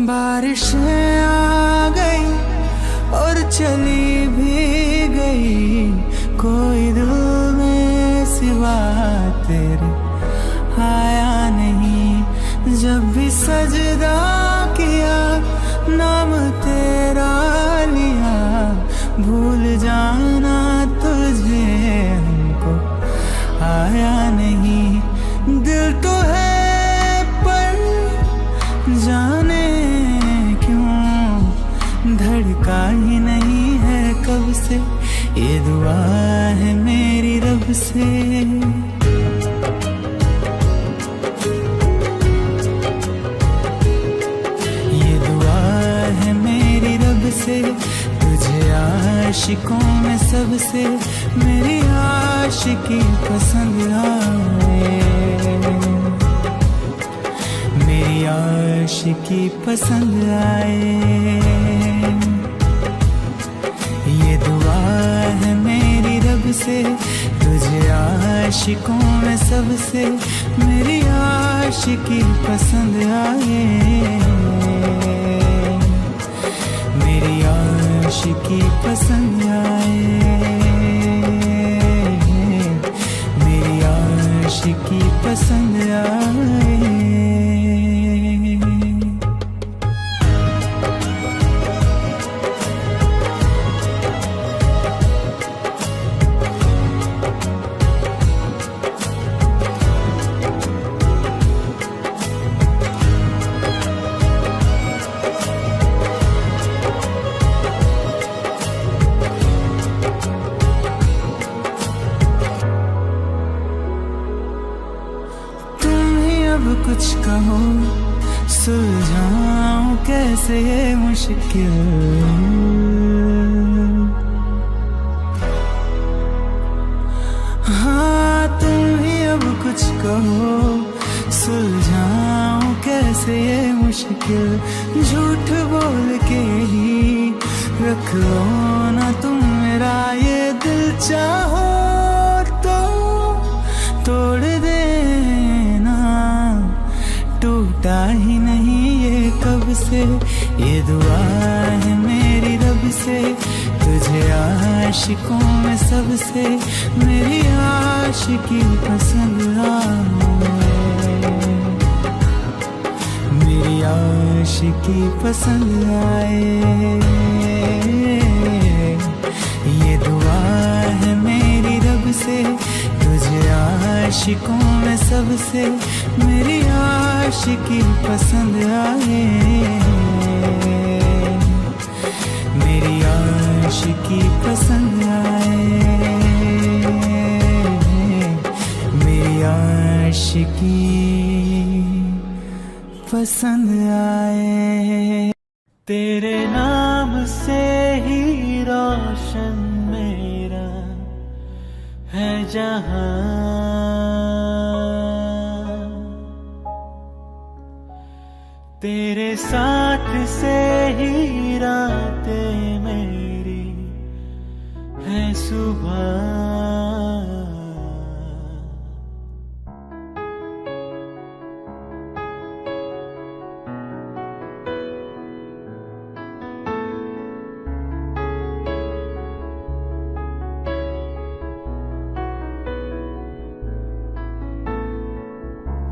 बारिशें आ गई और चली भी गई, कोई दिल में सिवा तेरे आया नहीं। जब भी सजदा किया नाम तेरा लिया, भूल जाना तुझे हमको आया नहीं। दिल तो है पर जाने क्यों धड़का ही नहीं है कब से, ये दुआ है मेरी रब से। ये दुआ है मेरी रब से, तुझे आशिकों में सबसे मेरी आशिकी पसंद आए, मेरी आशिकी पसंद आए। ये दुआ है मेरी रब से, तुझे आशिकों में सबसे मेरी आशिकी पसंद आए, मेरी आशिकी पसंद आए, मेरी आशिकी पसंद आए। कुछ कहो सुलझाऊं कैसे ये मुश्किल, हाँ तुम ही अब कुछ कहो सुलझाऊं कैसे ये मुश्किल। झूठ बोल के ही रख लो ना तुम मेरा ये दिल, चाहो तो तोड़ देना, टूटा ही नहीं ये कब से। ये दुआ है मेरी रब से, तुझे आशिकों में सबसे मेरी आशिकी पसंद आए, मेरी आशिकी पसंद आए। ये दुआ है मेरी रब से, तुझे आशिकों में सबसे मेरी आशिकी पसंद आए, मेरी आशिकी पसंद आए, मेरी आशिकी पसंद आए। तेरे नाम से ही रोशन मेरा है जहां, तेरे साथ से ही रातें मेरी है सुबह।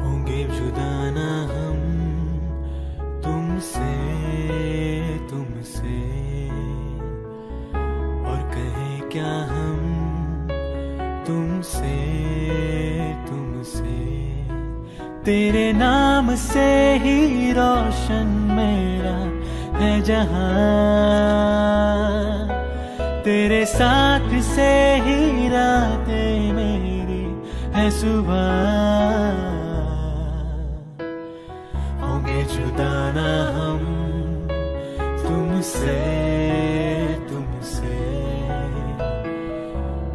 होंगे जुदा ना हम तुमसे, तुमसे, और कहें क्या हम तुमसे, तुमसे। तेरे नाम से ही रोशन मेरा है जहां, तेरे साथ से ही रातें मेरी है सुबह। होंगे जुदा ना हम तुमसे, तुमसे,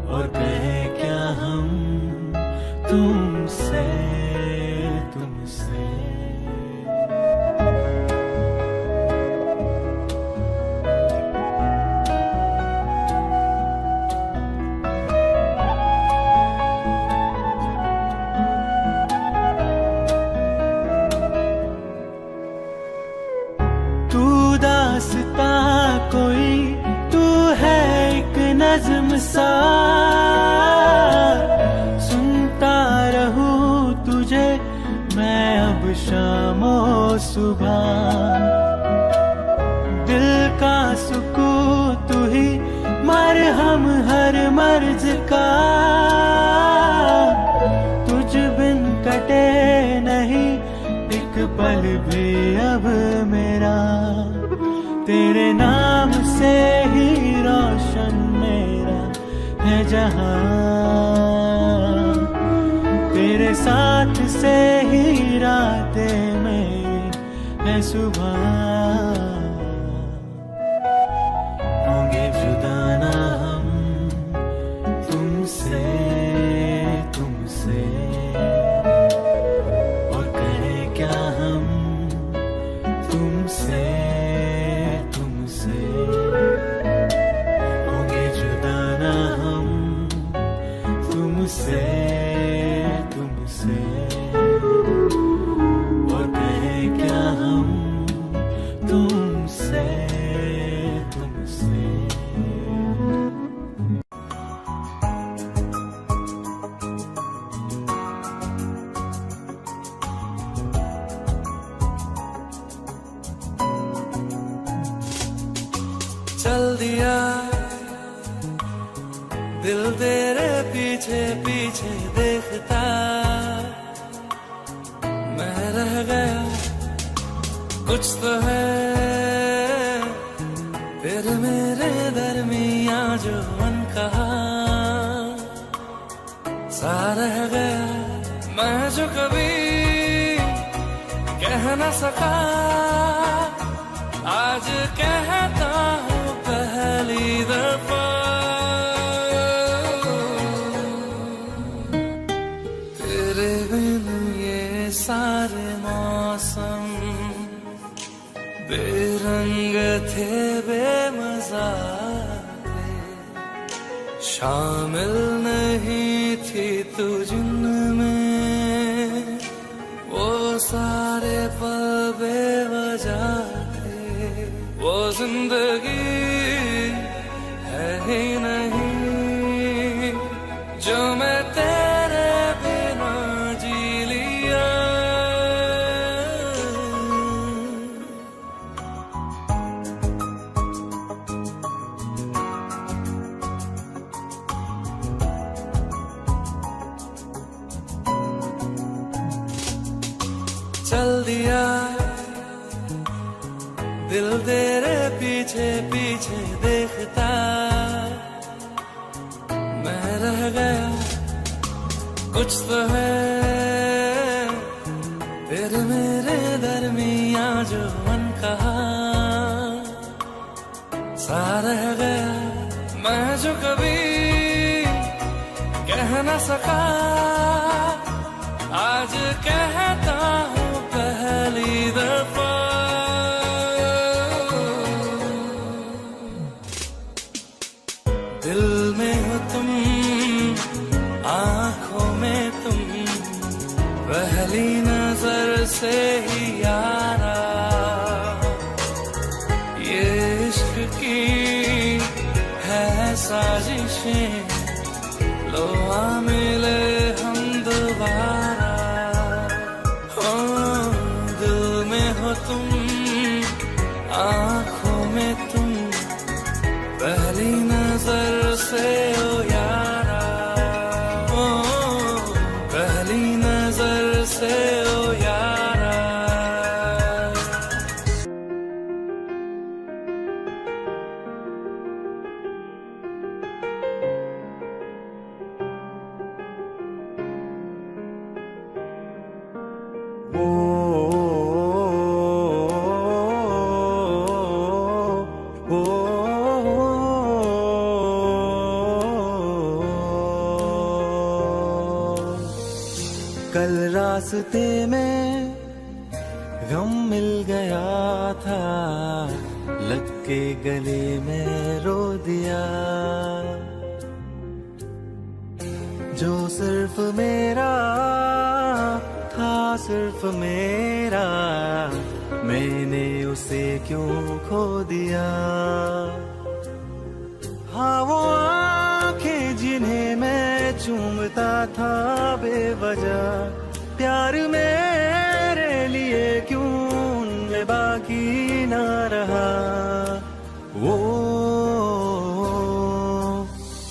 और कहें क्या हम तुमसे, तुमसे। वास्ता कोई, तू है एक नज़्म सा, सुनता रहूं तुझे मैं अब शामो सुबह। दिल का सुकून तू ही, मरहम हर मर्ज का, तुझ बिन कटे नहीं एक पल भी अब मेरा। तेरे नाम से ही रोशन मेरा है जहां, तेरे साथ से ही रातें मेरी है सुबह। होंगे जुदा ना हम तुमसे, तुमसे, और कहें क्या हम तुमसे, तुमसे। होंगे जुदा ना हम तुमसे, तुमसे, और कहें क्या हम तुमसे, तुमसे। चल दिया दिल तेरे पीछे पीछे देखता, मैं रह गया कुछ तो है फिर मेरे दरमियां जो अनकहा सा रह गया। मैं जो कभी कह न सका आज कहता हूँ पहली दफा। तेरे बिन ये सारे मौसम बेरंग थे, बेमजा थे, शामिल नहीं थी तू जिनमें, वो सारे पल बेवजह थे, वो जिंदगी है ही नहीं जो मैं तेरे बिना जी लिया। चल दिया दिल तेरे पीछे पीछे देखता, मैं रह गया कुछ तो है फिर मेरे दरमियां जो अनकहा सा रह गया। मैं जो कभी कह न सका आज कहता हूँ पहली दफा। दिल में हो तुम, आंखों में तुम, पहली नजर से ही यारा, ये इश्क की है साजिशें, लो आ मिले हम दोबारा। हो दिल में हो तुम, आंखों में तुम, पहली नजर से ओ यारा, ओ पहली नजर से ओ यारा। कल रास्ते में गम मिल गया था, लग के गले में रो दिया, जो सिर्फ मेरा था सिर्फ मेरा, मैंने उसे क्यों खो दिया। हाँ वो आंखें जिन्हें मैं चूमता था बेवजह, प्यार मेरे लिए क्यों उनमें बाकी ना रहा। वो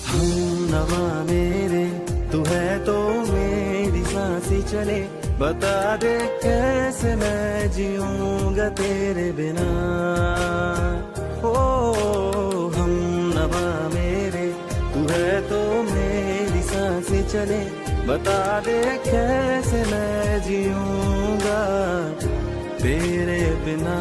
हमनवा मेरे तू है तो मेरी सांसें चले, बता दे कैसे मैं जीऊंगा तेरे बिना। ओ हमनवा मेरे तू है तो मेरी सांसें चले, बता दे कैसे मैं जीऊंगा तेरे बिना।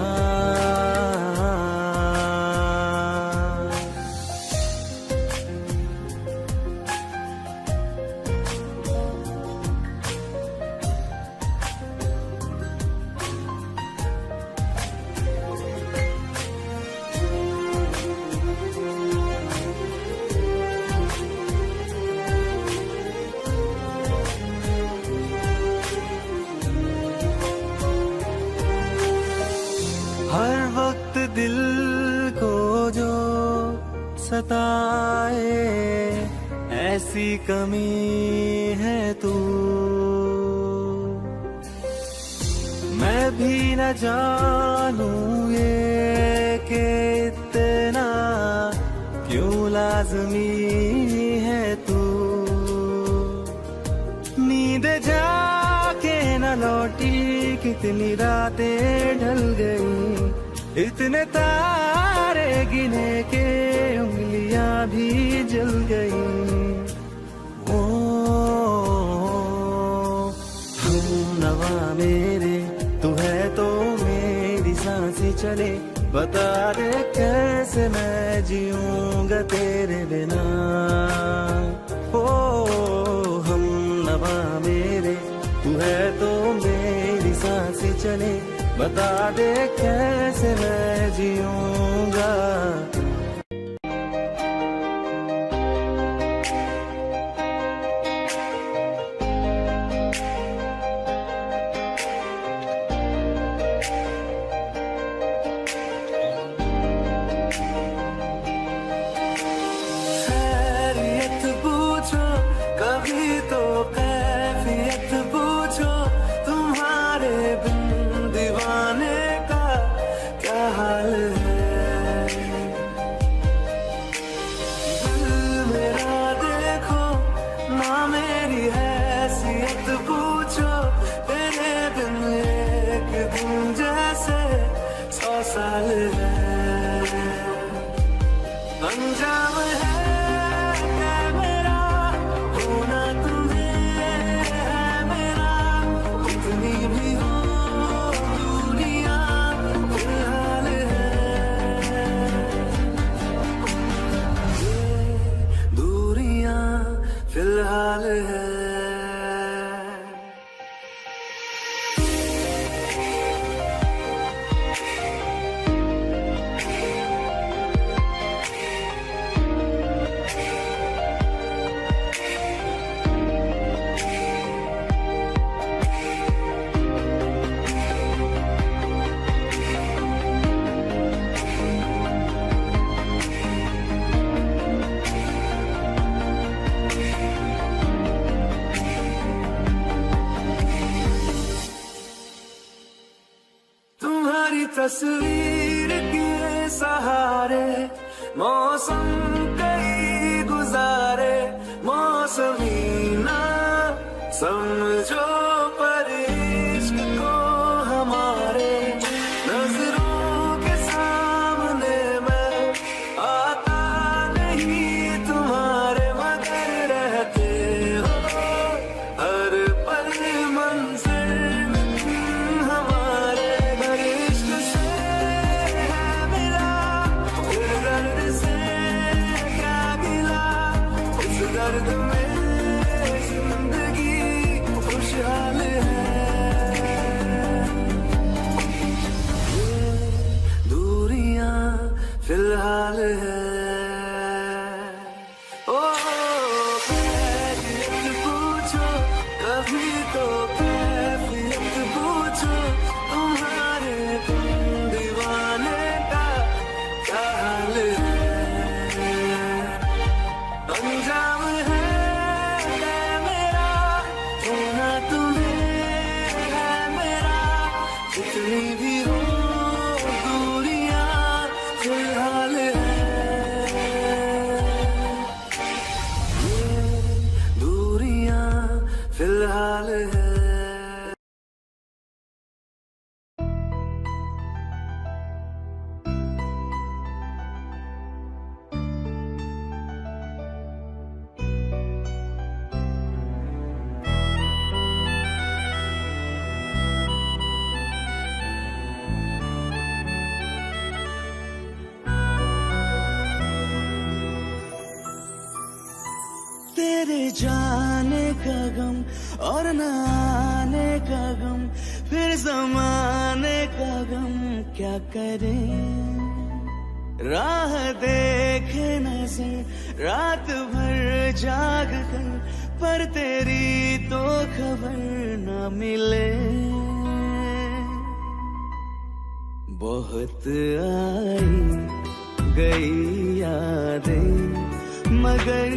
हर वक्त दिल को जो सताए, ऐसी कमी है तू। मैं भी न जानूं ये कि इतना क्यों लाज़मी है तू। नींद जाके न लौटी कितनी रातें ढल गई, इतने तारे गिने के उंगलियां भी जल गई। ओ हमनवा मेरे तू है तो मेरी सांसें चले, बता दे कैसे मैं जीऊंगा तेरे बिना। ओ हमनवा मेरे तू है तो मेरी सांसें चले, बता दे कैसे मैं जीऊंगा। खैरियत पूछो कभी तो कैफियत पूछो, तुम्हारे बिन दीवाने का क्या हाल है। दिल मेरा देखो ना मेरी हैसियत पूछो, तेरे बिन एक दिन जैसे 100 साल है। अंजाम है क्या मेरा होना तुम्हें है मेरा, कितनी भी हो दुनिया फिलहाल है। ये दूरियां फिलहाल है। तुम्हारी तस्वीर के सहारे मौसम कई गुजारे, मौसमी ना समझो पर इश्क को हमारे। नजरों के सामने मैं आता नहीं तुम्हारे, मगर रहते हो हर पल मंज़िल में हमारे। इश्क से है मिला फिर दर्द से क्या गिला, इस दर्द में जिंदगी खुशहाल तेरे जाने का गम और न आने का गम, फिर ज़माने का गम क्या करें। राह देखे नजर रात भर जाग कर, पर तेरी तो खबर न मिले। बहुत आई गई यादें, मगर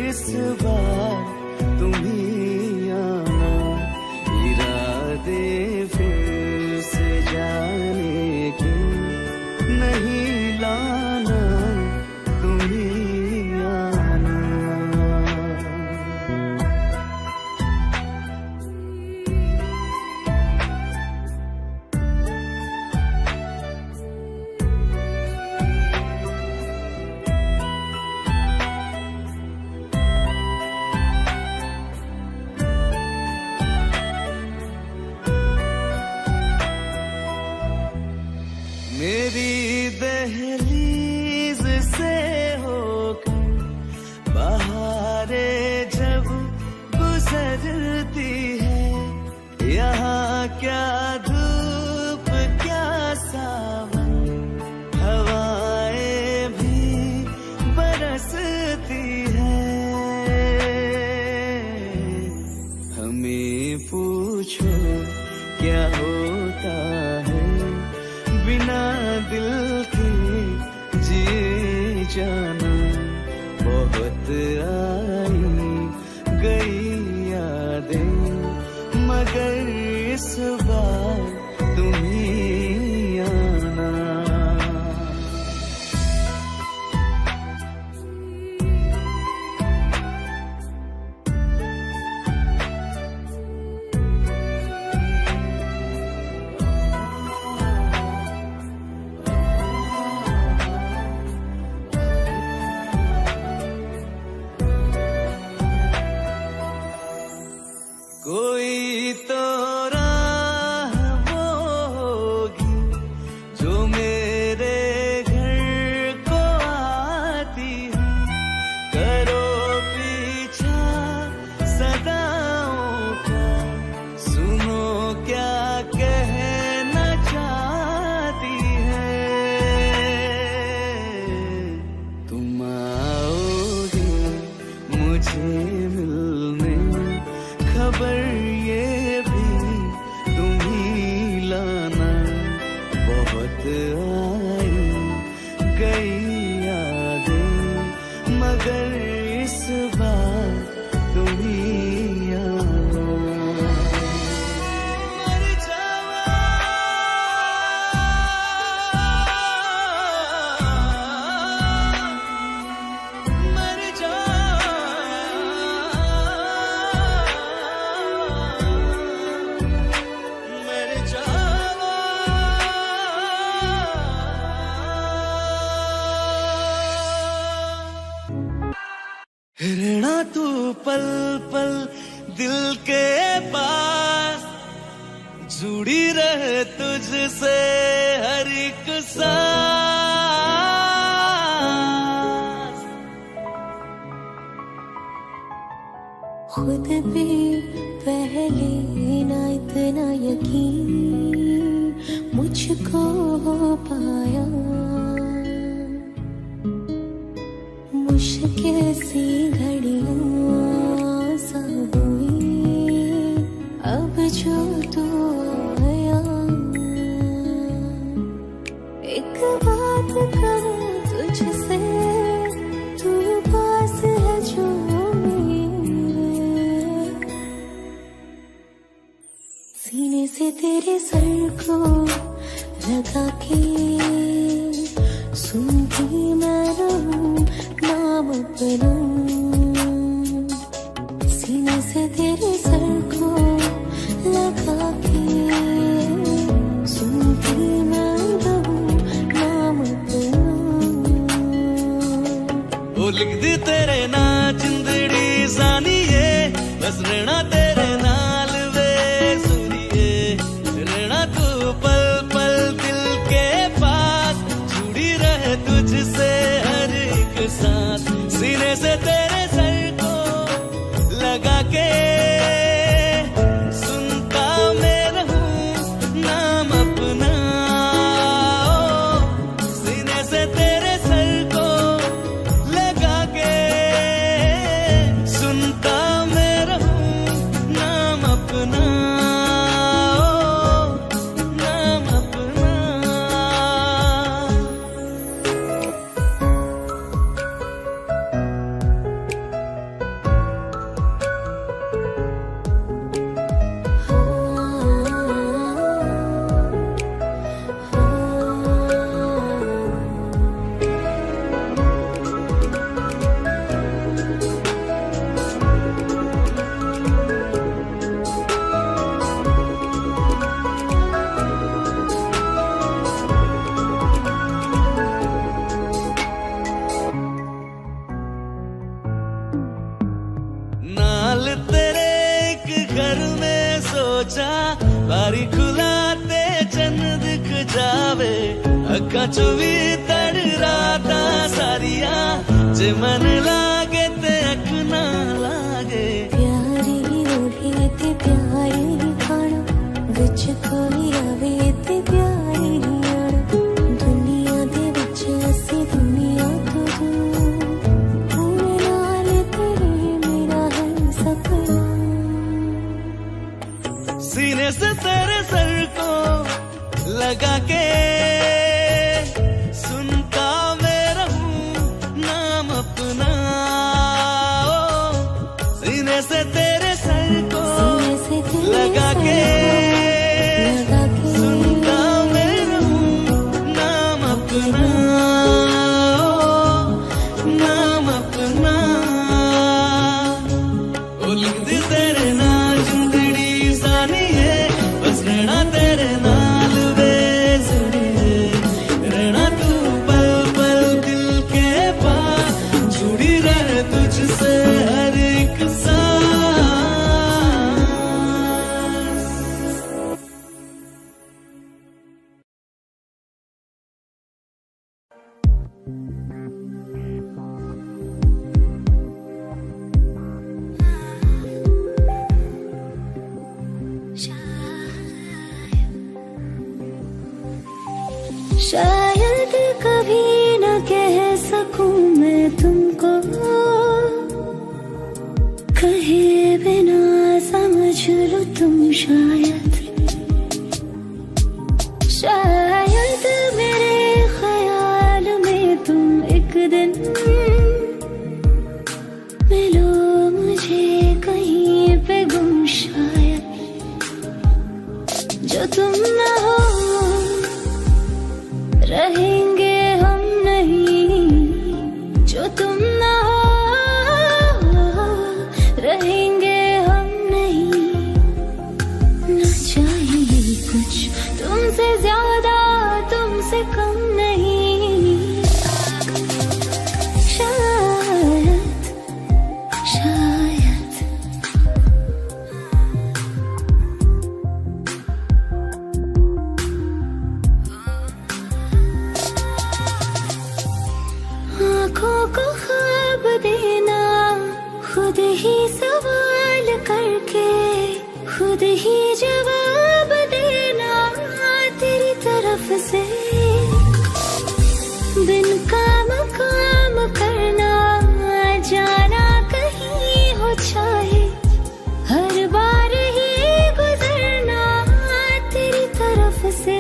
इस बार तुम ही आना। इरादे फिर से जाने के नहीं लाना, तुम ही आना। मेरी दहलीज से होकर बहारें जब गुजरती है, यहाँ क्या धूप क्या सावन, हवाएं भी बरसती है। हमें पूछो क्या होता है बिना दिल के जिए जाना। बहुत आई गई यादें, मगर इस बार तुम ही आना। कोई तो राह वो होगी जो मेरे घर को आती है। करो पीछा सदाओं का, सुनो क्या कहना चाहती है। तुम आओगे मुझे मिलने, खबर ये भी तुम ही लाना। बहुत आई गई यादें, मगर इस बार तुम ही आना। मर जावा, मर जावा, मर जावा। रहना तू पल पल दिल के पास, जुड़ी रहे तुझसे हर एक सांस। खुद पे पहले ना इतना यकीन मुझको हो पाया। मुश्किल सी घड़ियां सा हुई अब जो तू आया। एक बात करूं तुझसे, तू पास है जो मेरे, सीने से तेरे सर को लगा के सुनती मैं रहूं नाम अपना। सीने से तेरे सर को लगा के सुनती मैं रहूं नाम अपना। वो लिख दी तेरे ना जिंदड़ी जानिए, बस रहना तेरे नाल वे सुनिए। रहना तू पल पल दिल के पास, जुड़ी रहे तुझसे हर एक सांस। सीने से तेरे सर को तेरे एक घर में सोचा, बारी खुलाते चन्न दिख जावे, अक्का चुवी तड़ राता सारिया, जे मन लागे ते अख ना लागे। प्यारी ओढ़े ते प्यारी खाना, विच कोई आवे ते प्यारी आना, दुनिया दे विच असी दुनिया तो दूर, पूरे नाल तेरे मेरा है सपना। सीने से तेरे सर को लगा के सुनता मैं रहूं नाम अपना, सीने से तेरे सर को लगा के सुनता मैं रहूं नाम अपना, नाम अपना। ओ लिख दी तेरे नाल जिंदड़ी सानिए, बस रहना तेरे नाल वे जुड़िए, रहना तू पल पल दिल के पास, जुड़ी रहे तुझसे हर एक सांस। शायद कभी न कह सकूं मैं तुमको, कहे बिना समझ लो तुम शायद, शायद मेरे ख्याल में तुम एक दिन मिलो मुझे कहीं पे गुम शायद, जो तुम न हो रहेंगे हम नहीं, जो तुम ना हो रहेंगे हम नहीं, ना चाहिए कुछ तुमसे ज्यादा तुमसे कम नहीं, शायद शायद। आँखों को ख्वाब देना, खुद ही सवाल करके खुद ही जवाब देना, तेरी तरफ से बिन काम करना, जाना कहीं हो चाहे हर बार ही गुजरना, तेरी तरफ से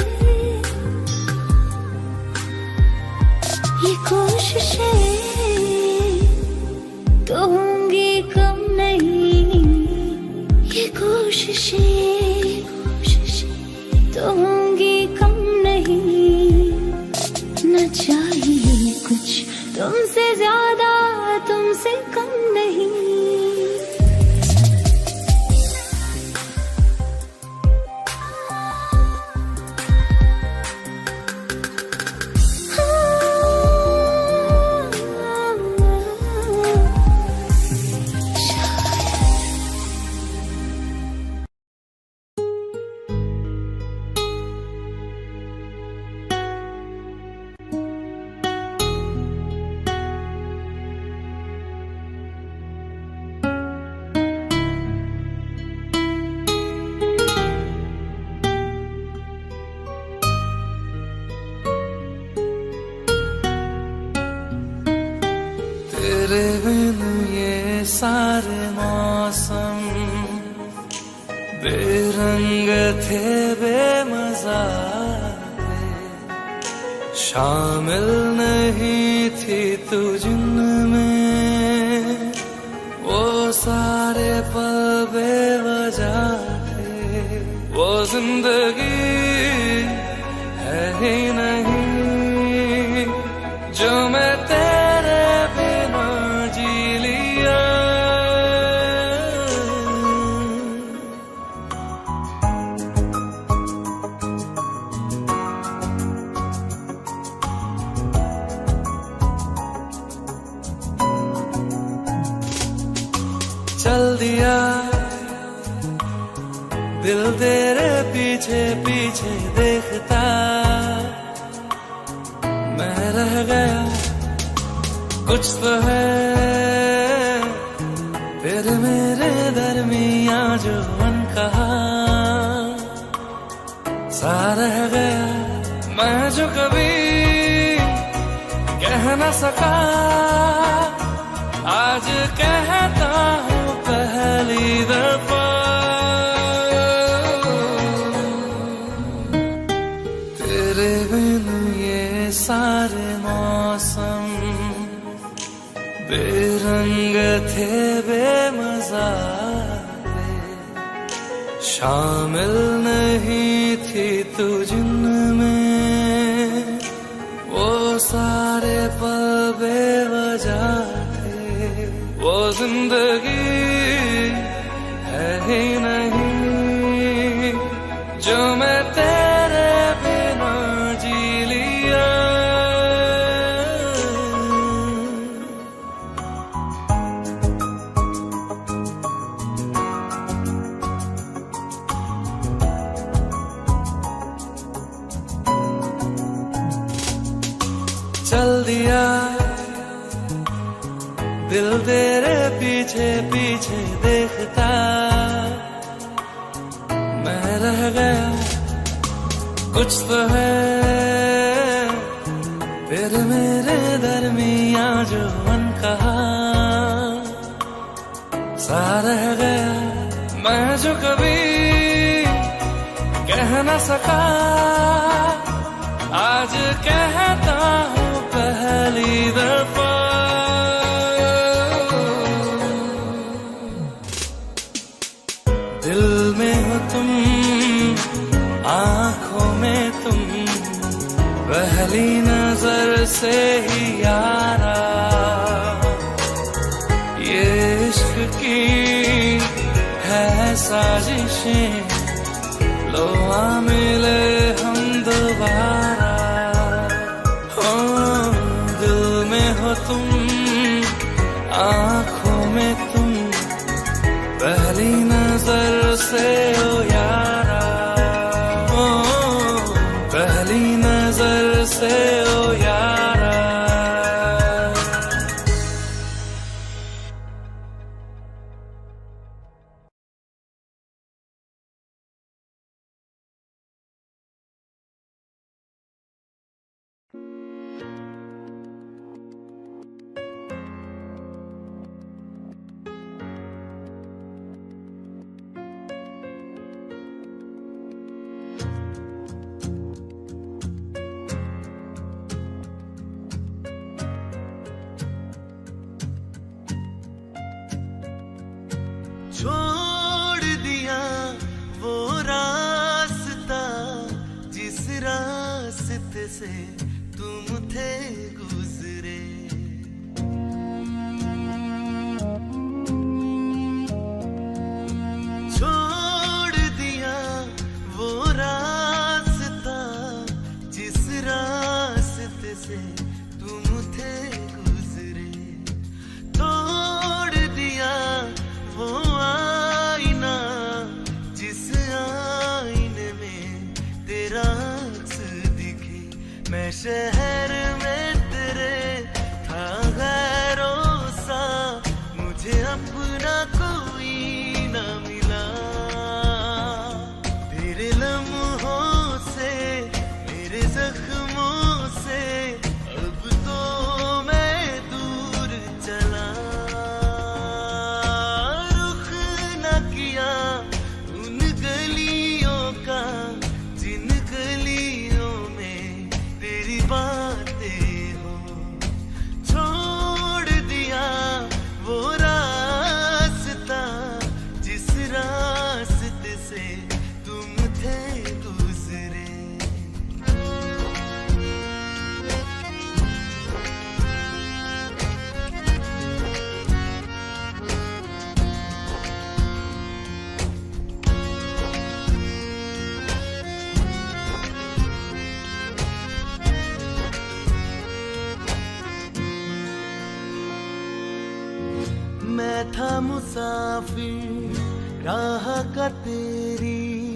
ये कोशिशें तो होंगी कम नहीं, ये कोशिशें तो होंगी कम नहीं, न चाहिए कुछ तुमसे ज्यादा तुमसे कम नहीं। तेरे बिन ये सारे मौसम बेरंग थे बेमजा थे, शामिल नहीं थी तू जिनमें, वो सारे पल बेवजह थे, वो जिंदगी है ही नहीं जो मैं तेरे बिना जी लिया। चल दिया दिल तेरे पीछे पीछे देखता मैं रह गया, कुछ तो है तेरे मेरे दरमिया जो अनकहा सा रह गया। मैं जो कभी कह न सका आज कहता हूँ पहली दफा। तेरे बिन ये सारे मौसम बेरंग थे बेमजा थे, शामिल नहीं थी तू जिनमें वो सारे पल बेवजह थे। वो जिंदगी है ही नहीं जो मैं तेरे बिना जी लिया। चल दिया दिल तेरे पीछे पीछे देखता मैं रह गया, कुछ तो है तेरे मेरे दरमिया जो अनकहा सा रह गया। मैं जो कभी कह न सका आज कहता हूँ पहली दफा। दिल में हो तुम, आंखों में तुम, पहली नजर से ही यारा ये इश्क की है साजिशें, लो आ मिले हम दोबारा। दिल में हो तुम, आंखों में तुम, पहली नजर से ओ यारा, ओ पहली नजर से ओ यारा। छोड़ दिया वो रास्ता जिस रास्ते से तुम थे गुजरे, छोड़ दिया वो रास्ता जिस रास्ते से तुम थे गुजरे, तोड़ दिया वो आईना जिस आईने में तेरा अक्स दिखे। मैं शहर में तेरे था गैरों सा, मुझे अपना कोई न मिला। तेरे लम्हों से मेरे जख्मों से अब तो मैं दूर चला। उन गलियों का जिन गलियों में तेरी बातें हो, छोड़ दिया वो रास्ता जिस रास्ते से तुम थे गुजरे। मैं था मुसाफिर राह का तेरी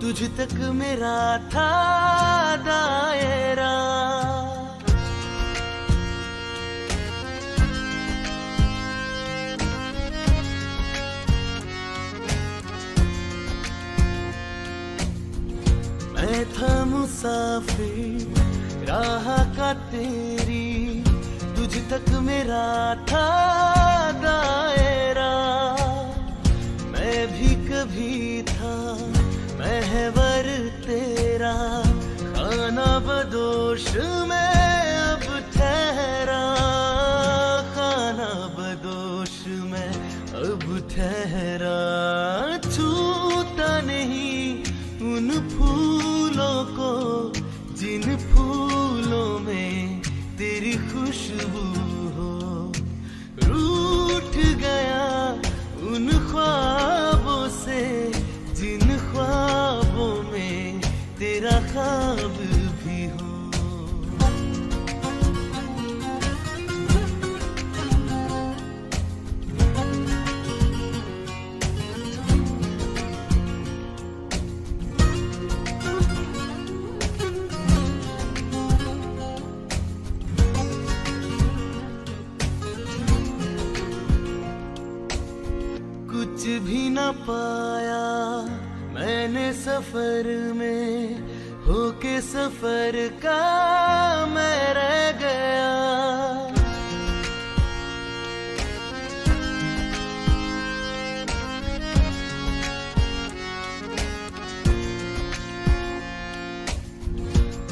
तुझ तक मेरा था दायरा। मैं था मुसाफिर राह का तेरी, तुझ तक मेरा था दायरा। मैं भी कभी था महवर तेरा, खाना बदोश मैं अब ठहरा, खाना बदोश मैं अब ठहरा। छूता नहीं उन फूलों को जिन फूलों में तेरी खुशबू हो, रूठ गया उन ख्वाबों से जिन ख्वाबों में तेरा ख्वाब भी हो। कुछ भी न पाया मैंने सफर में, होके सफर का मैं रह गया।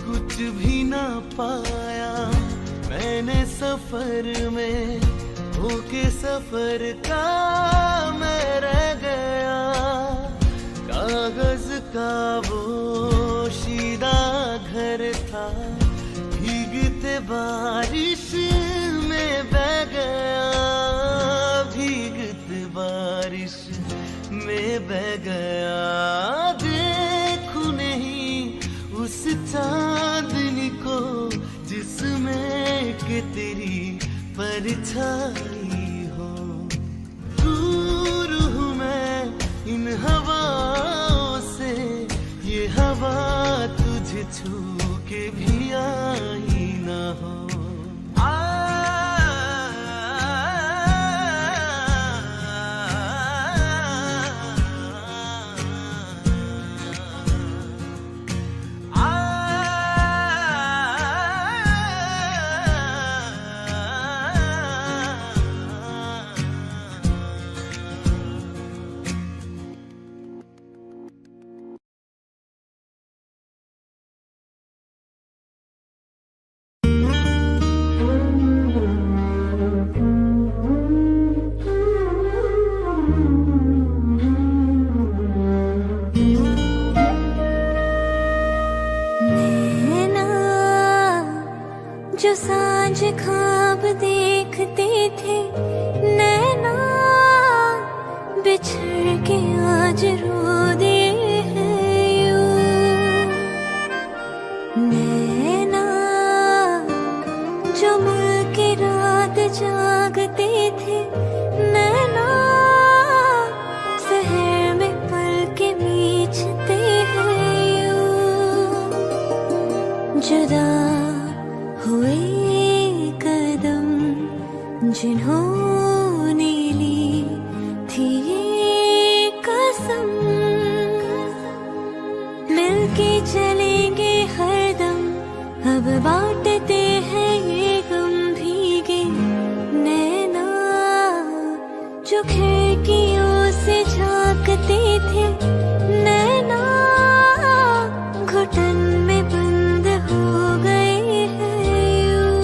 कुछ भी न पाया मैंने सफर में, होके सफर का मैं रह गया। कागज का वो शीदा घर था, भीगते बारिश में बह गया, भीगते बारिश में बह गया। देखूं नहीं उस चांदनी को जिसमें के तेरी परछाई हो। दूर हूँ मैं इन हवाओं से, ये हवा तुझे छू के भी आई ना हो। जो सांझ ख्वाब देखते थे नैना, बिछड़ के आज रो दे हैं यूं। नैना जो मिल के रात जागते थे नैना, शहर में पल के बीचते हैं यूं। जुदा हुए कदम जिन्होंने ली थी ये कसम, मिलके चलेंगे हरदम, अब बांटते हैं ये गम। भीगे नैना जो खिड़कियों से झांकते थे नैना, घुटन में बंद हो गए हैं यूं।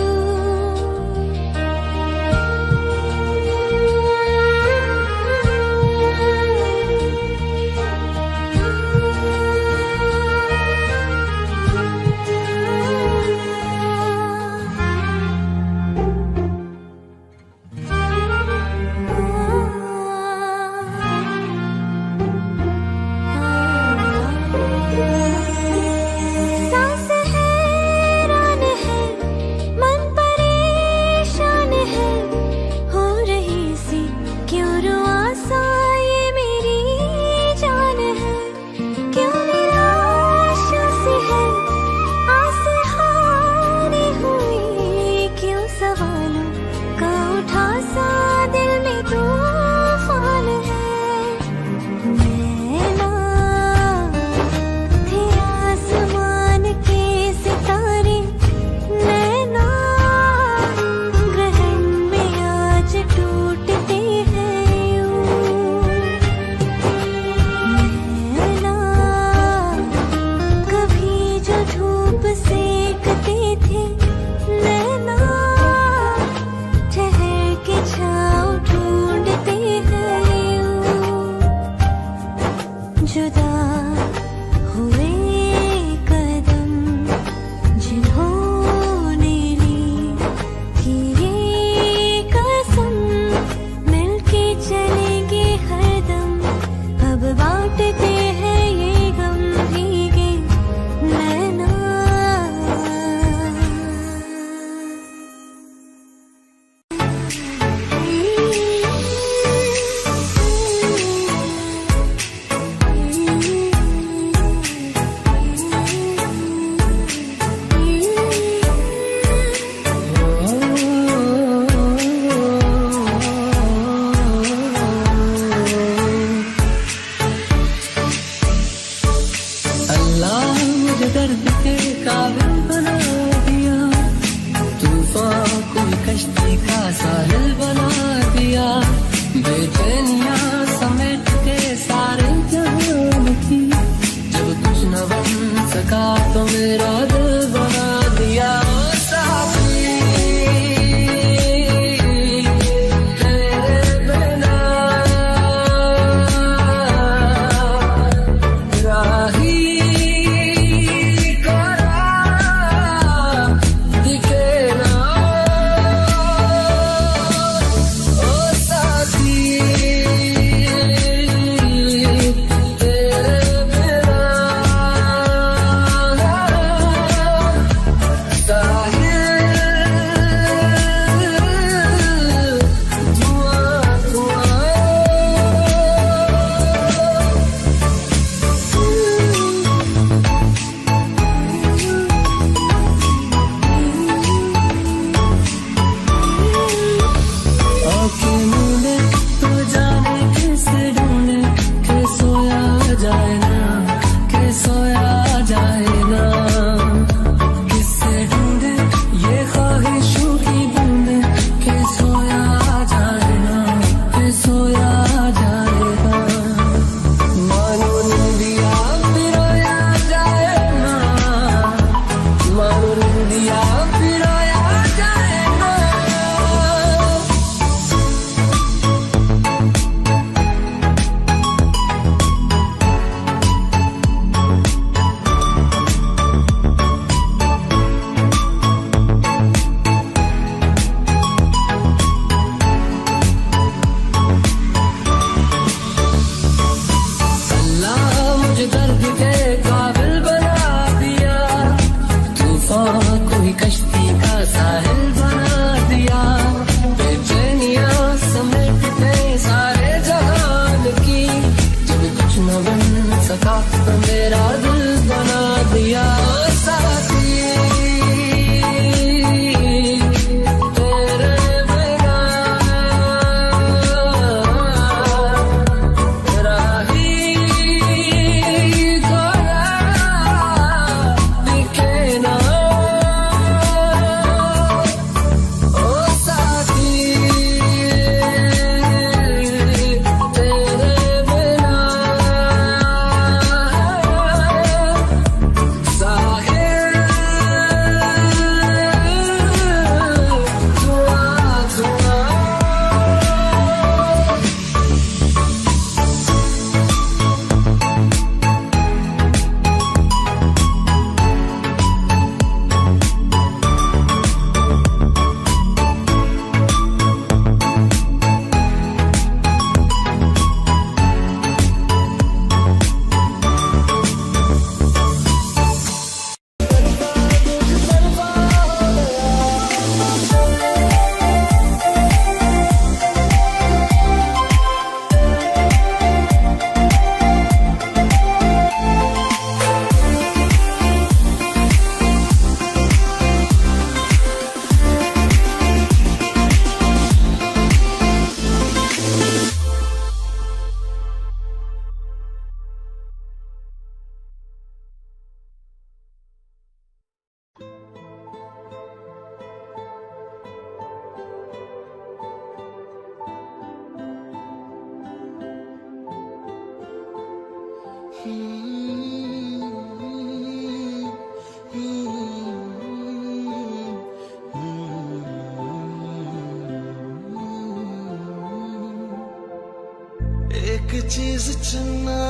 चीज चुनना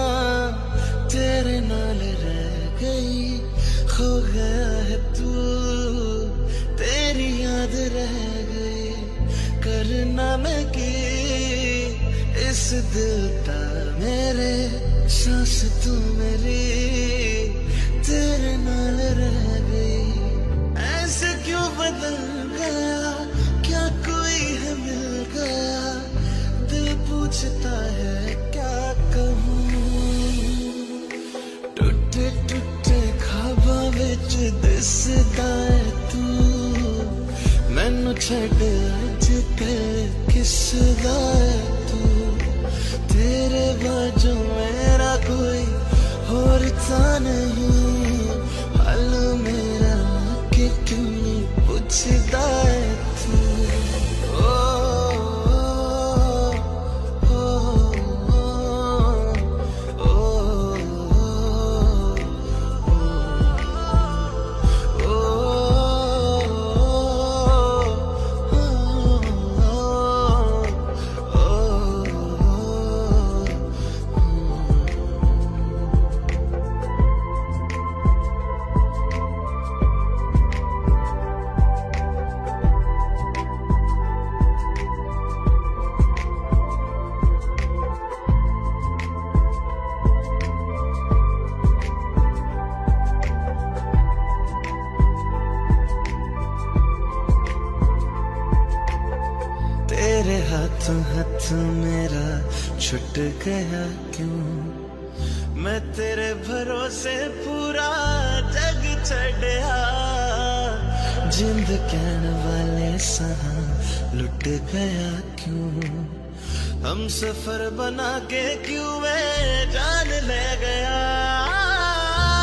तेरे नाल रह गई, खो गया है तू तेरी याद रह गई। करना मैं की इस दिल दा मेरे सांस तू मेरी तेरे नाल रह गई। ऐसे क्यों बदल गया, क्या कोई है मिल गया, दिल पूछता है क्या कहूँ। टूटे टूटे ख्वाबां विच दिसदा है तू, मैनू छड्ड अज कल किसदा है तू। तेरे बाजू मेरा कोई और था नहीं, हाल मेरा कि क्यों नहीं पूछदा है तू। तेरे हाथों हाथ मेरा छुट गया क्यों, मैं तेरे भरोसे पूरा जग छड़िया। जिंद कहन वाले सहा लुट गया क्यों, हम सफर बना के क्यों वे जान ले गया।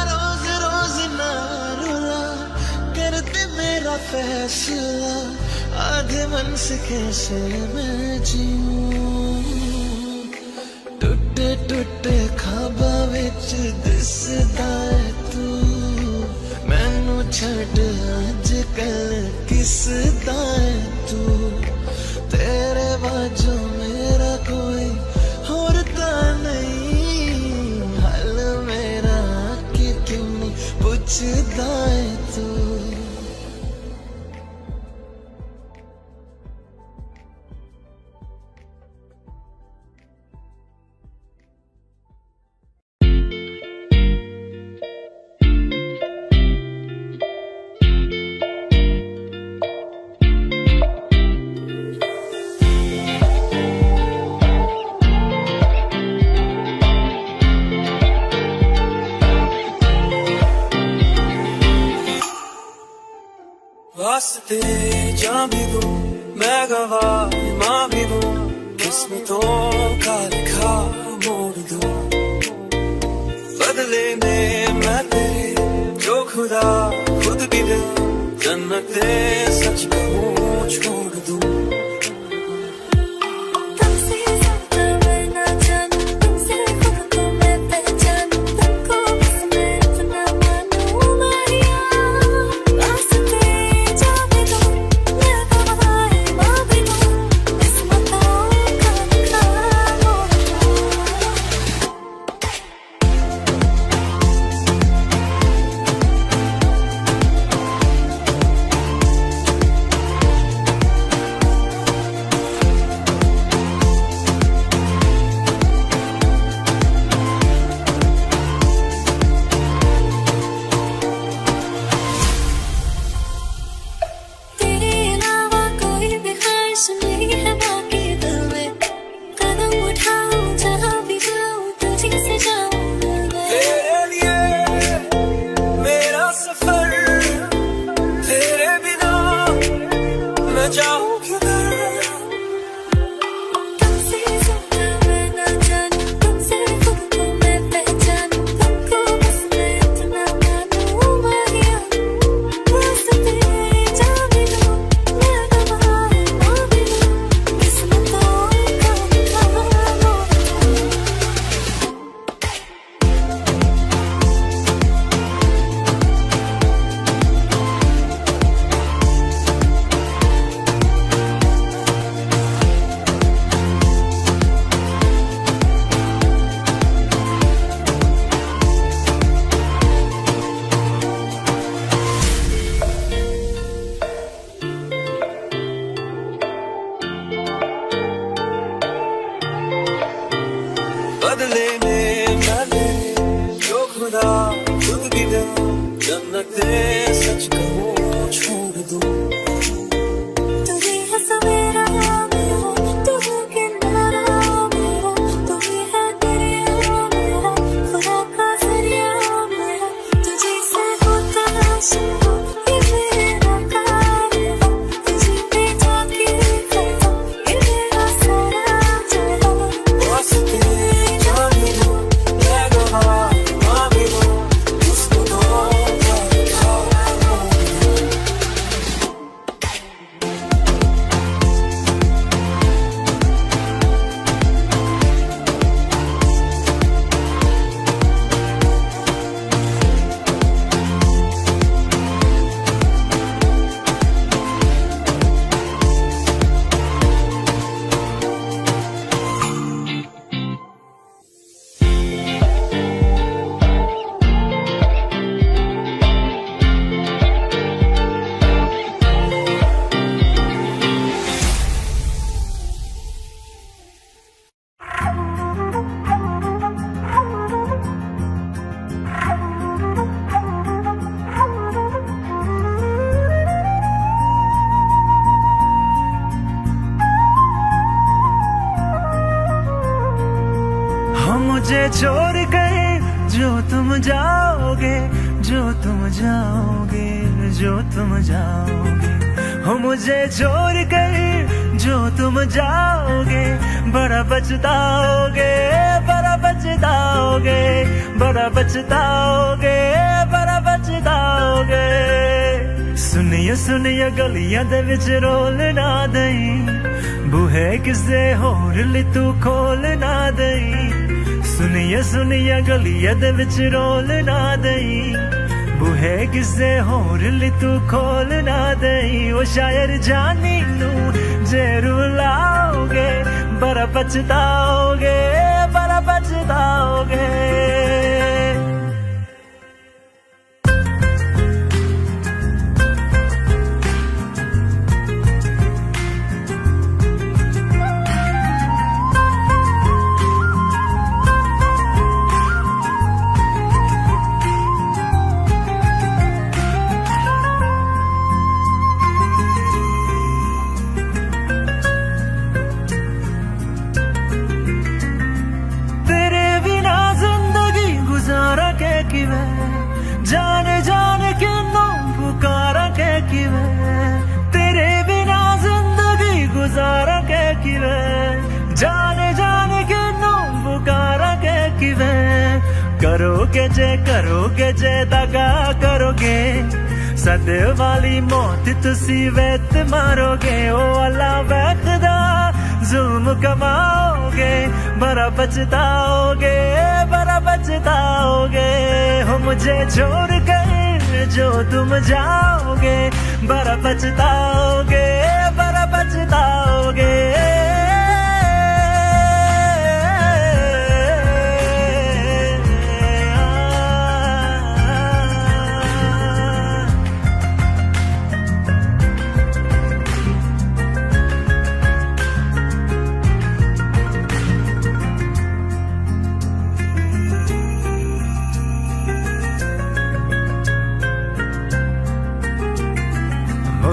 रोज रोज ना रुला करते मेरा फैसला, आधे मन से कैसे मैं जीऊं। टूटे टूटे ख्वाबां विच दिसदा है तू, मैनू छड्ड अज कल किसदा है तू। तेरे बाजू मेरा कोई और ता नहीं, हाल मेरा कि क्यों नहीं पूछदा है तू। वास्ते जा भी दूं मैं गवाह माँ भी दूं, किस्मतों का लिखा मोड़ दूं। बदले में मैं तेरे जो खुदा खुद भी दे, जन्नते सच कहूँ छोड़ दूं। सच कहूँ छोड़ दूँ। तू ही है सवेरा मेरा, तू है किनारा मेरा, तू ही है दरिया मेरा, खुदा का जरिया मेरा। तुझे से होता शुरू ये मेरा कारवां, तुझे पे जाके खत्म ये मेरा सारा जहां। वास्ते जाने दो मैं गवाह मांगे दो, किस्मत का लिखा मोड़ दूँ। हम मुझे छोड़ गए जो तुम जाओगे, जो तुम जाओगे, जो तुम जाओगे। हो मुझे छोड़ गए जो तुम जाओगे, बड़ा पछताओगे, बड़ा पछताओगे, बड़ा पछताओगे, बड़ा पछताओगे। सुनिए सुनिए गलियां दे विच रोल ना दई, बूहे किसे होर ली तू खोल ना दई। सुनिए सुनिए गलियां दे विच रोल ना दई, बूहे किसे होर ली तू खोल ना दई। ओ शायर जानी नू जे रुलाओगे, बड़ा पछताओगे, बड़ा पछताओगे। जाने जाने किन्नों पुकारा के किवे, तेरे बिना जिंदगी गुजारा के किवे। जाने जाने किन्नों पुकारा के किवे, करोगे जे दगा करोगे, सद वाली मौत तुसी वेत मारोगे। ओ अल्लाह वैखदा जुल्म कमाओगे, बड़ा पछताओगे, बड़ा पछताओगे। हो मुझे छोड़ कर जो तुम जाओगे, बड़ा पछताओगे, बड़ा पछताओगे।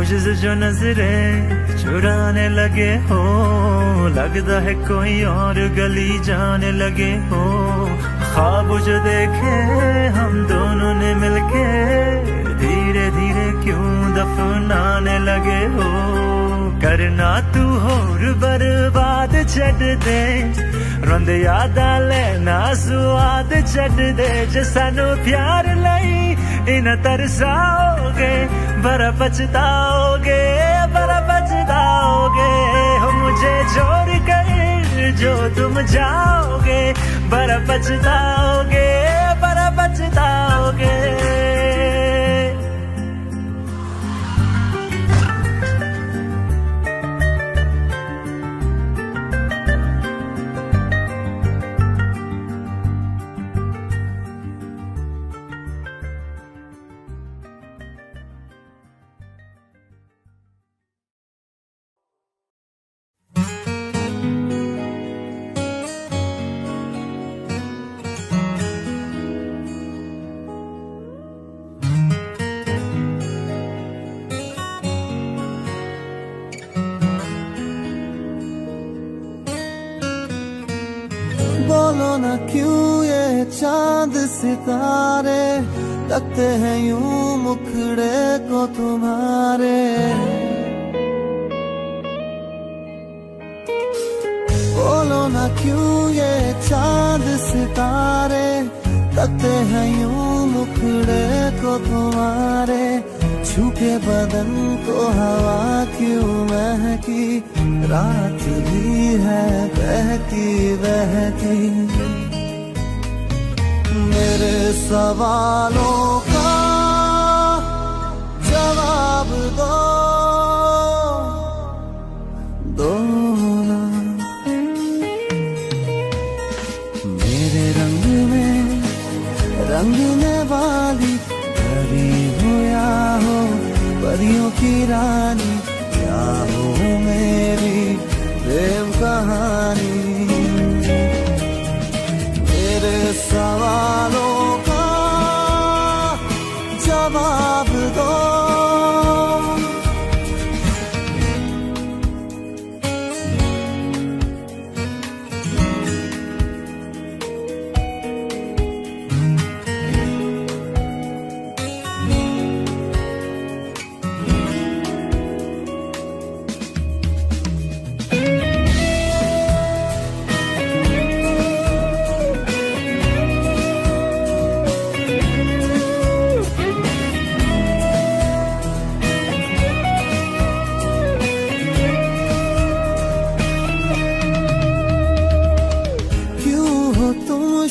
मुझसे जो नजरे चुराने लगे हो, लगता है कोई और गली जाने लगे हो। ख्वाब जो देखे हम दोनों ने मिलके, धीरे धीरे क्यों दफनाने लगे हो। करना तू होर बर्बाद छड़ दे, रोंदे यादां लेना स्वाद छड़ दे। जे सानू प्यार लई इन तरसाओगे, बड़ा पछताओगे, बड़ा पछताओगे। हो मुझे छोड़ कर जो तुम जाओगे, बड़ा पछताओगे, बड़ा पछताओगे। बोलो ना क्यों ये चांद सितारे लगते हैं यूं मुखड़े को तुम्हारे। बोलो ना क्यों ये चांद सितारे लगते हैं यूं मुखड़े को तुम्हारे। छूके बदन को हवा क्यों महकी रात भी है बहकी बहकी। मेरे सवालों का जवाब दो ना। मेरे रंगने वाली परी हो या हो परियों की रानी, क्या हो मेरी प्रेम कहानी। मेरे सवालों का जवाब दो।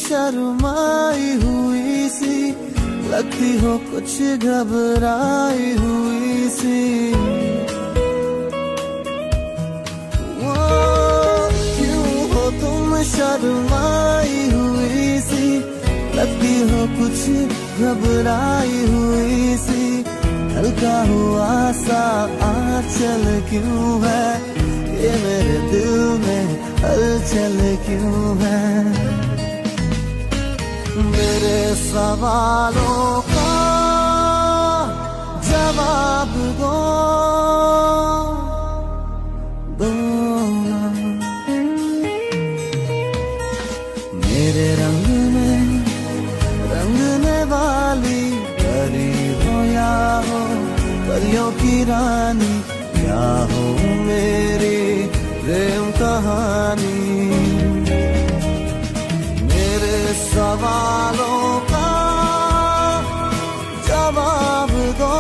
शर्माई हुई सी लगती हो कुछ घबराई हुई सी। क्यों हो तुम शर्माई हुई सी लगती हो कुछ घबराई हुई सी। हल्का हुआ सा आंचल क्यों है ये मेरे दिल में हलचल क्यों है। मेरे सवालों का जवाब दो ना। मेरे रंगने वाली परी हो या हो परियों की रानी, क्या हो मेरी प्रेम कहानी। सवालों का जवाब दो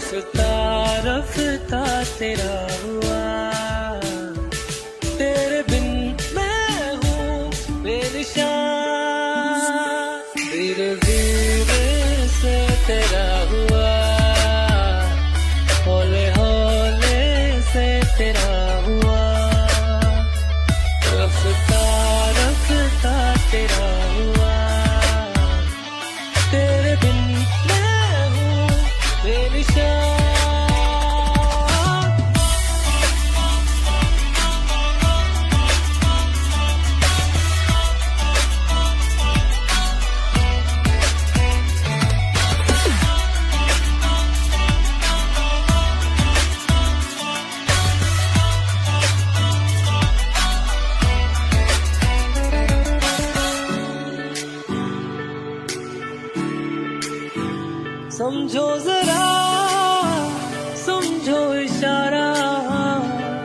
रफ्ता रफ्ता तेरा हुआ, तेरे बिन मैं हूँ बेनिशान, धीरे धीरे से तेरा हुआ, हौले हौले से तेरा हुआ, रफ्ता रफ्ता तेरा हुआ, तेरे बिन मैं हूँ बेनिशान। समझो जरा समझो इशारा,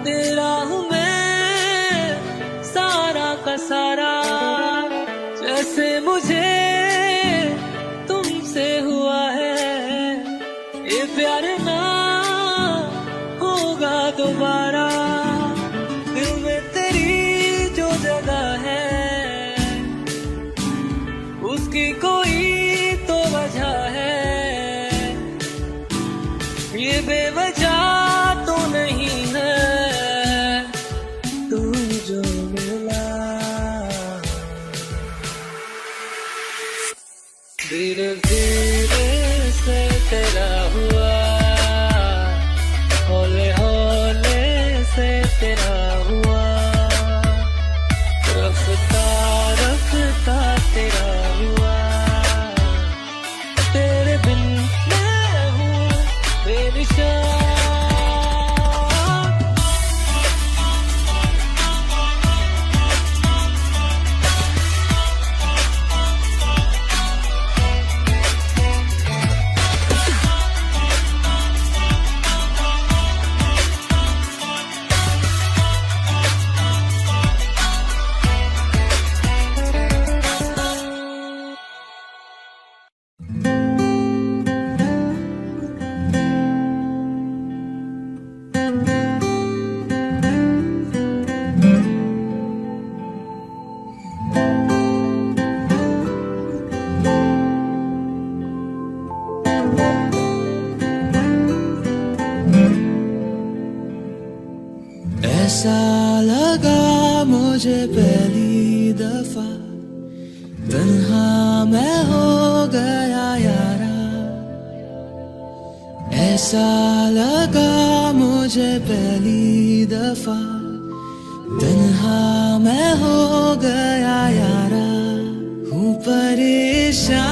तेरा हूँ मैं सारा का सारा, जैसे मुझे तुमसे हुआ है ये प्यार ना होगा दोबारा, दिल में तेरी जो जगह है उसकी कोई तो वजह है, ये बेवजह तो नहीं है तू जो मिला, धीरे धीरे से तेरा हुआ, हौले हौले से तेरा हुआ, रफ्ता रफ्ता तेरा हुआ, तेरे बिन मैं हूँ बेनिशान। ऐसा लगा मुझे पहली दफा, तन्हा मैं हो गया यारा, ऐसा लगा मुझे पहली दफा, तन्हा मैं हो गया यारा, हूँ परेशान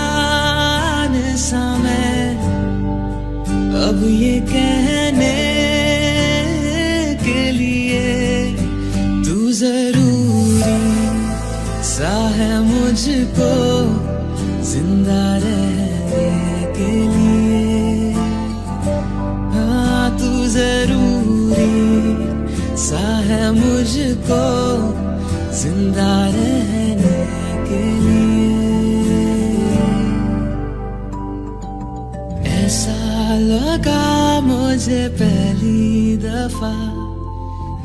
सा मैं अब ये कहने के लिए, तू जरूरी सा है मुझको जिंदा रहने के लिए, हाँ तू जरूरी सा है मुझको जिंदा रहने के लिए, ऐसा लगा मुझे पहली दफा,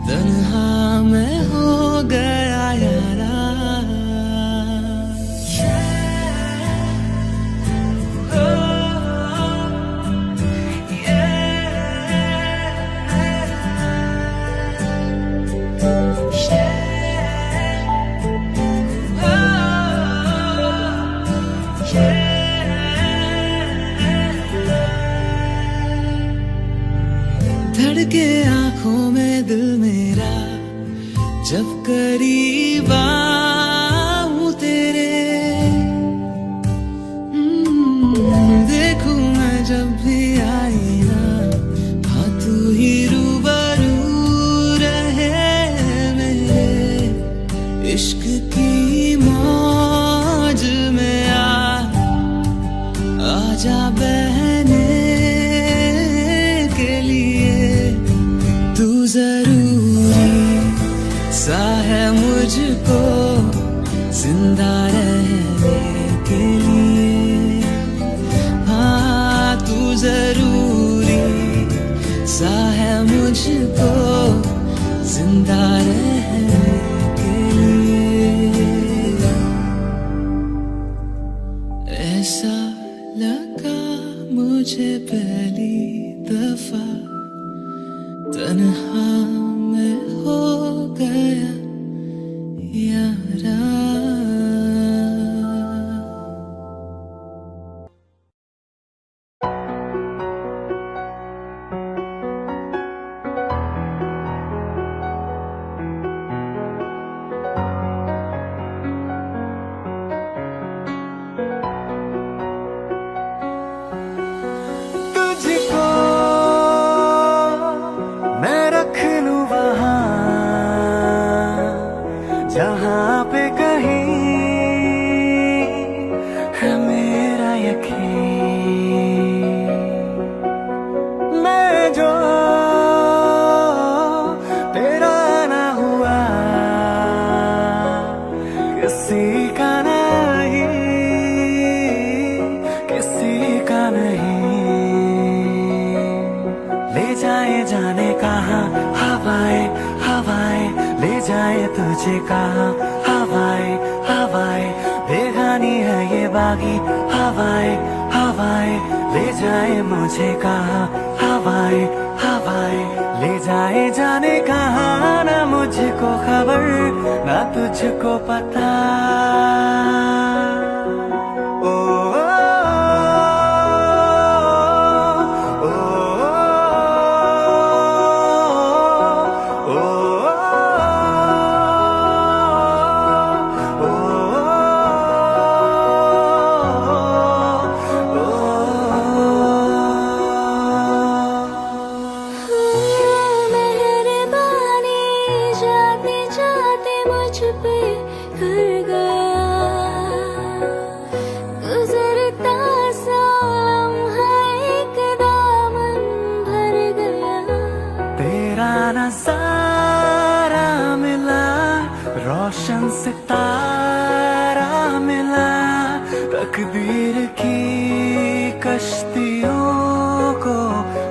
तन्हा मैं हो गया यारा। धड़के आंखों में दिल मेरा जब करीब आऊं तेरे, देखूं मैं जब भी आई ना, हाँ तू ही रूबरू रहे मेरे इश्क की मौज में, आजा बहने के लिए, तू जरूरी सा है मुझको जिंदा रहने के लिए, हाँ तू जरूरी मुझको जिंदा रहने के लिए। ऐसा लगा मुझे पहली दफा तन्हा मैं हो गया यारा। तुझको मैं रख लूं वहां जहां पे कहीं है मेरा यकीन। मैं जो तेरा ना हुआ किसी का नहीं, किसी का नहीं। ले जाए जाने कहाँ हवाएं हवाएं, ले जाए तुझे कहाँ हवाएं हवाएं। बेगानी है ये बागी हवाएं हवाएं, ले जाए मुझे कहाँ हवाएं हवाएं। ले जाए जाने कहाँ ना मुझको खबर ना तुझको पता। ओ, मेहरबानी जाते जाते मुझ पे कर गया, गुजरता सा लम्हा एक दामन भर गया। तेरा नजारा मिला, रोशन सितारा मिला, तकदीर की कश्तियों को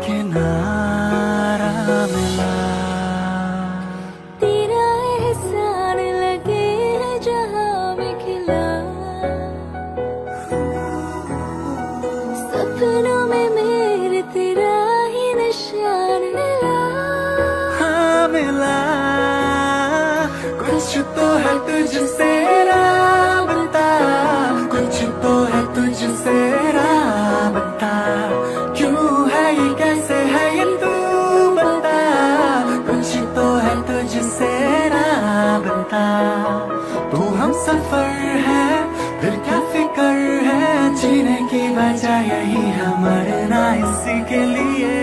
किनारा मिला। तेरा एहसान लगे है जहाँ में खिला, सपनों में मेरे तेरा ही निशान मिला। हाँ मिला, कुछ तो है तुझसे राबता, कुछ तो है तुझसे राबता। क्यों है ये कैसे है ये तू बता, कुछ तो है तुझसे राबता। तू हम सफर है फिर क्या फिक्र है, जीने की वजह यही है मरना इसी के लिए।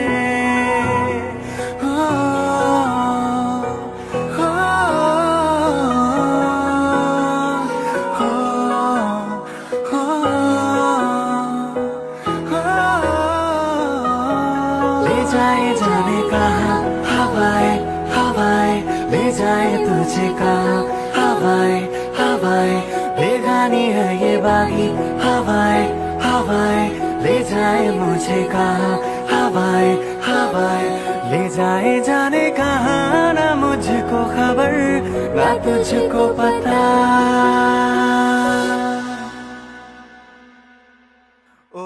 ले जाए जाने कहाँ हवाएं हवाएं, ले जाए तुझे कहाँ हवाएं हवाएं। बेगानी है ये बागी हवाएं हवाएं, ले जाए मुझे कहाँ हवाएं हवाएं। ले जाए जाने कहाँ ना मुझको खबर ना तुझको पता। ओ,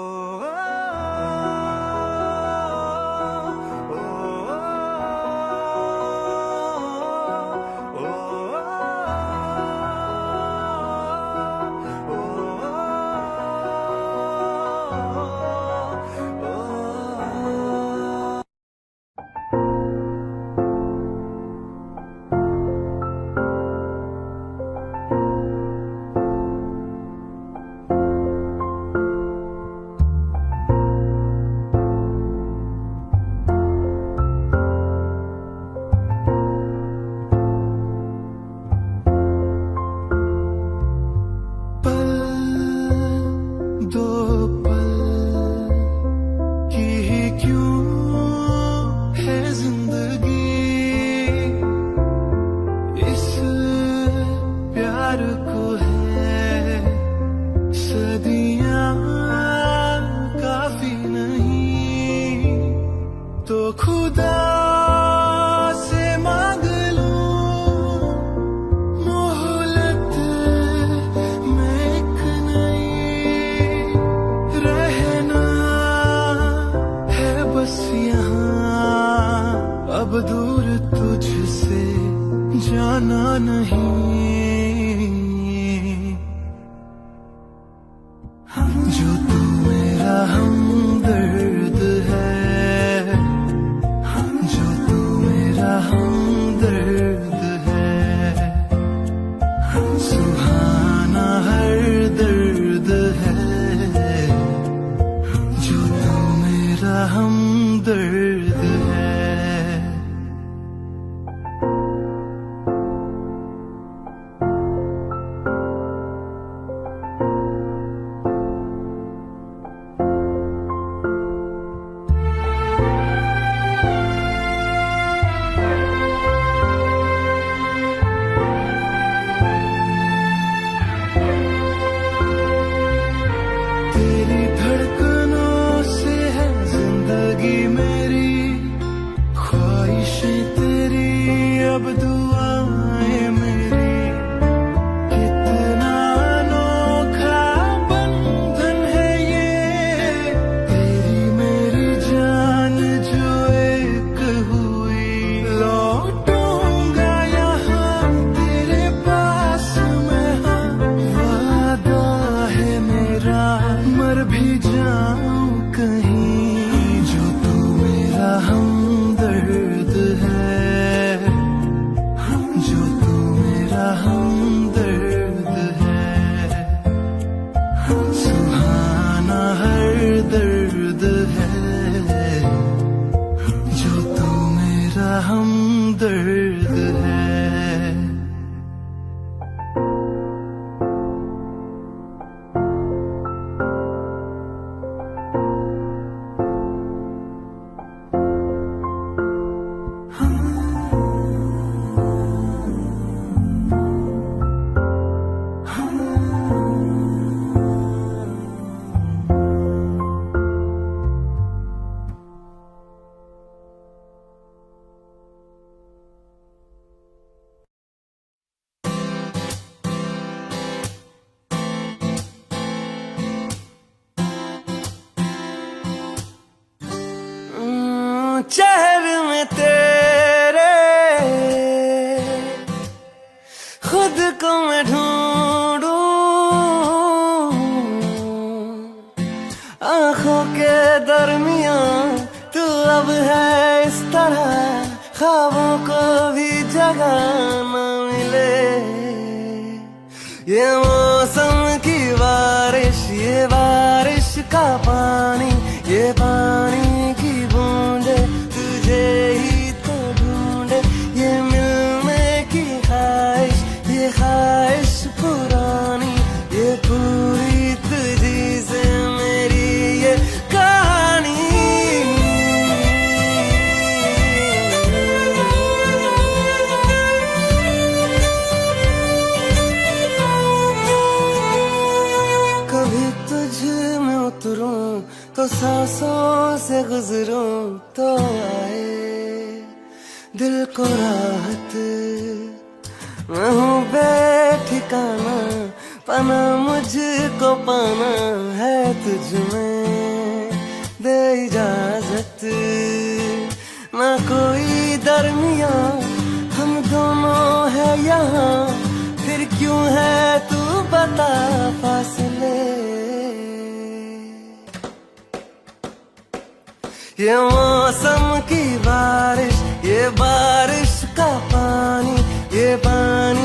जाना नहीं, जो तू मेरा हमदर्द है, जो तू मेरा हमदर्द है, सुहाना हर दर्द है, जो तू मेरा हमदर्द है। तेरी धड़कनों से है जिंदगी मेरी, ख्वाहिशें तेरी अब दुआएं मेरी, कितना अनोखा बंधन है ये, तेरी मेरी जान जो एक हुई, लौटूंगा यहाँ तेरे पास मैं, हाँ वादा है मेरा, मर भी जाऊं कहीं, जो तू मेरा हमदर्द है, जो तू मेरा हमदर्द है, सुहाना हर दर्द है, जो तू मेरा हमदर्द है। चेहरे में तेरे खुद को मैं ढूंढूं, आंखों के दरमियां तू अब है इस तरह, ख्वाबों को भी जगह न मिले, ये मौसम की बारिश, ये बारिश का पानी, ये पानी की बूंदे तुझे ही तो ढूंढे, ये मिलने की ख्वाहिश, ये ख्वाहिश पुरानी, ये पूरी तुझी से मेरी ये कहानी। कभी तुझ में उतरूं तो सांसों से गुजरूं तो आए दिल को राहत, मैं हूँ बेठिकाना, पाना मुझको पाना है तुझ में, दे इजाजत ना कोई दरमिया, हम दोनों है यहाँ, फिर क्यों है तू बता फासले, ये मौसम की बारिश, ये बारिश का पानी, ये पानी